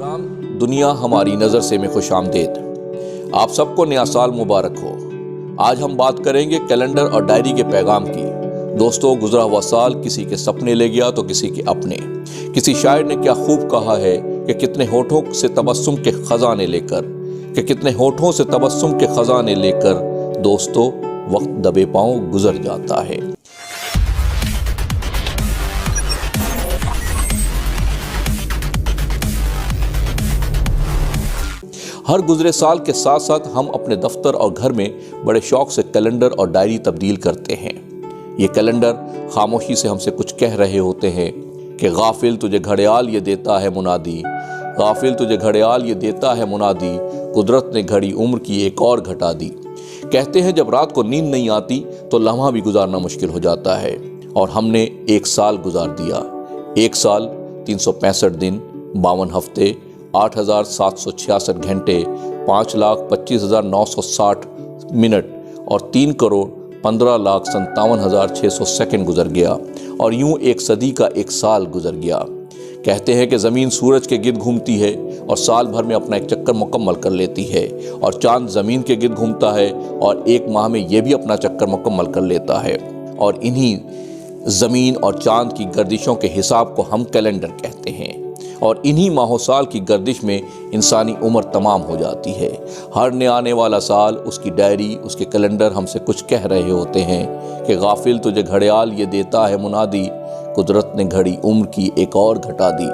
Programme दुनिया हमारी नज़र से में खुश आमदेद। आप सबको नया साल मुबारक हो। आज हम बात करेंगे कैलेंडर और डायरी के पैगाम की। दोस्तों, गुजरा हुआ साल किसी के सपने ले गया तो किसी के अपने। किसी शायर ने क्या खूब कहा है कि कितने होठों से तबस्सुम के खजाने लेकर दोस्तों वक्त दबे पांव गुजर जाता है। हर गुजरे साल के साथ साथ हम अपने दफ्तर और घर में बड़े शौक से कैलेंडर और डायरी तब्दील करते हैं। ये कैलेंडर खामोशी से हमसे कुछ कह रहे होते हैं कि गाफिल तुझे घड़ियाल ये देता है मुनादी, गाफिल तुझे घड़ियाल ये देता है मुनादी, कुदरत ने घड़ी उम्र की एक और घटा दी। कहते हैं जब रात को नींद नहीं आती तो लम्हा भी गुजारना मुश्किल हो जाता है, और हमने एक साल गुजार दिया। एक साल 365 दिन, 52 हफ्ते, 8,766 घंटे, 5,25,960 मिनट और 3,15,57,600 सेकंड गुजर गया, और यूं एक सदी का एक साल गुजर गया। कहते हैं कि ज़मीन सूरज के गिर्द घूमती है और साल भर में अपना एक चक्कर मुकम्मल कर लेती है, और चांद ज़मीन के गिर्द घूमता है और एक माह में ये भी अपना चक्कर मुकम्मल कर लेता है। और इन्हीं ज़मीन और चांद की गर्दिशों के हिसाब को हम कैलेंडर कहते हैं, और इन्हीं माहो साल की गर्दिश में इंसानी उम्र तमाम हो जाती है। हर नया आने वाला साल, उसकी डायरी, उसके कैलेंडर हमसे कुछ कह रहे होते हैं कि गाफिल तुझे घड़ियाल ये देता है मुनादी, कुदरत ने घड़ी उम्र की एक और घटा दी।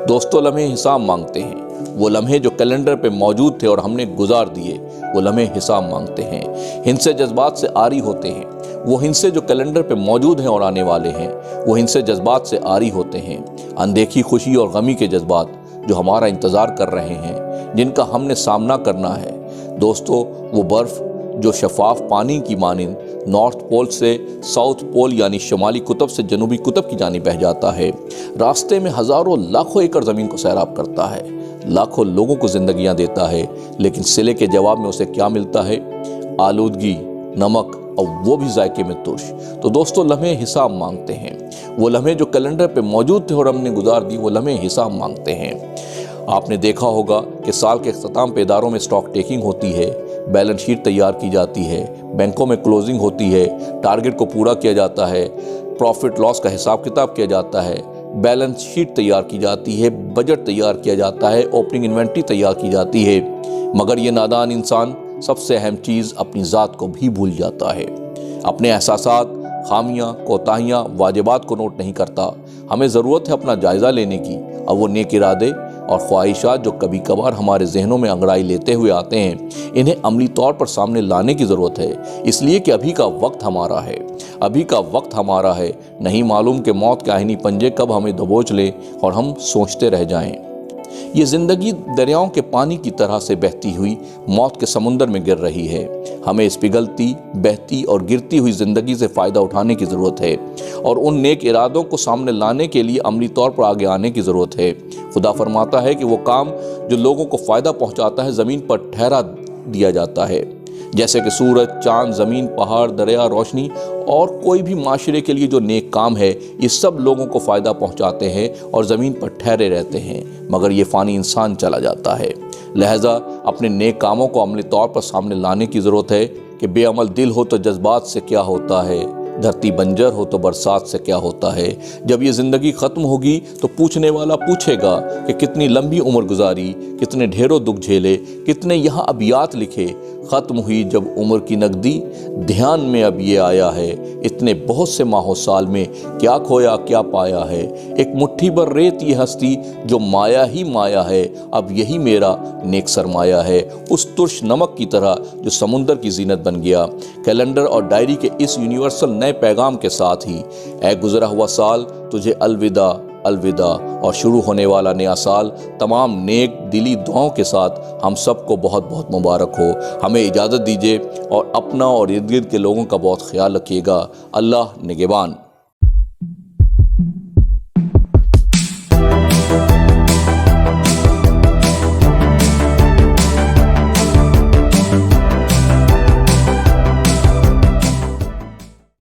दोस्तों, लम्हे हिसाब मांगते हैं। वो लम्हे जो कैलेंडर पे मौजूद थे और हमने गुजार दिए, वो लम्हे हिसाब मांगते हैं। हिंसे जज्बात से आरी होते हैं। वो हिंसे जो कैलेंडर पे मौजूद हैं और आने वाले हैं, वो हिंसे जज्बात से आरी होते हैं। अनदेखी खुशी और गमी के जज्बात जो हमारा इंतज़ार कर रहे हैं, जिनका हमने सामना करना है। दोस्तों, वो बर्फ़ जो शफाफ पानी की मानिंद नॉर्थ पोल से साउथ पोल यानी शुमाली कुतब से जनूबी कुतब की जानिब बह जाता है। रास्ते में हज़ारों लाखों एकड़ ज़मीन को सैराब करता है, लाखों लोगों को ज़िंदगियाँ देता है, लेकिन सिले के जवाब में उसे क्या मिलता है? आलूदगी, नमक, और वो भी जायके में तुर्श। तो दोस्तों, लम्हे हिसाब मांगते हैं। वो लम्हे जो कैलेंडर पे मौजूद थे और हमने गुजार दी, वो लम्हे हिसाब मांगते हैं। आपने देखा होगा कि साल के अख्ताम पे इदारों में स्टॉक टेकिंग होती है, बैलेंस शीट तैयार की जाती है, बैंकों में क्लोजिंग होती है, टारगेट को पूरा किया जाता है, प्रॉफिट लॉस का हिसाब किताब किया जाता है, बैलेंस शीट तैयार की जाती है, बजट तैयार किया जाता है, ओपनिंग इन्वेंट्री तैयार की जाती है। मगर ये नादान इंसान सबसे अहम चीज़ अपनी ज़ात को भी भूल जाता है। अपने एहसासात, खामियां, कोताहियां, वाजिबात को नोट नहीं करता। हमें ज़रूरत है अपना जायज़ा लेने की, और वो नेक इरादे और ख्वाहिशात जो कभी कभार हमारे जहनों में अंगड़ाई लेते हुए आते हैं, इन्हें अमली तौर पर सामने लाने की ज़रूरत है। इसलिए कि अभी का वक्त हमारा है, अभी का वक्त हमारा है। नहीं मालूम कि मौत के आहिनी पंजे कब हमें दबोच ले और हम सोचते रह जाएं। ये ज़िंदगी दरियाओं के पानी की तरह से बहती हुई मौत के समुंदर में गिर रही है। हमें इस पिघलती, बहती और गिरती हुई ज़िंदगी से फ़ायदा उठाने की ज़रूरत है, और उन नेक इरादों को सामने लाने के लिए अमली तौर पर आगे आने की ज़रूरत है। खुदा फरमाता है कि वो काम जो लोगों को फ़ायदा पहुँचाता है ज़मीन पर ठहरा दिया जाता है, जैसे कि सूरज, चाँद, ज़मीन, पहाड़, दरिया, रोशनी, और कोई भी माशरे के लिए जो नेक काम है, ये सब लोगों को फ़ायदा पहुंचाते हैं और ज़मीन पर ठहरे रहते हैं, मगर ये फ़ानी इंसान चला जाता है। लिहाजा अपने नेक कामों को अमली तौर पर सामने लाने की ज़रूरत है कि बेअमल दिल हो तो जज्बात से क्या होता है, धरती बंजर हो तो बरसात से क्या होता है। जब ये ज़िंदगी ख़त्म होगी तो पूछने वाला पूछेगा कि कितनी लंबी उम्र गुजारी, कितने ढेरों दुख झेले, कितने यहाँ अबियात लिखे। ख़त्म हुई जब उम्र की नकदी, ध्यान में अब ये आया है, इतने बहुत से माहो साल में क्या खोया क्या पाया है। एक मुट्ठी भर रेत ये हस्ती जो माया ही माया है, अब यही मेरा नेक सरमाया है। उस तुर्श नमक की तरह जो समुंदर की जीनत बन गया। कैलेंडर और डायरी के इस यूनिवर्सल नए पैगाम के साथ ही, ऐ गुजरा हुआ साल तुझे अलविदा अलविदा, और शुरू होने वाला नया साल तमाम नेक दिली दुआओं के साथ हम सबको बहुत बहुत मुबारक हो। हमें इजाज़त दीजिए और अपना और इर्द गिर्द के लोगों का बहुत ख्याल रखिएगा। अल्लाह निगहबान।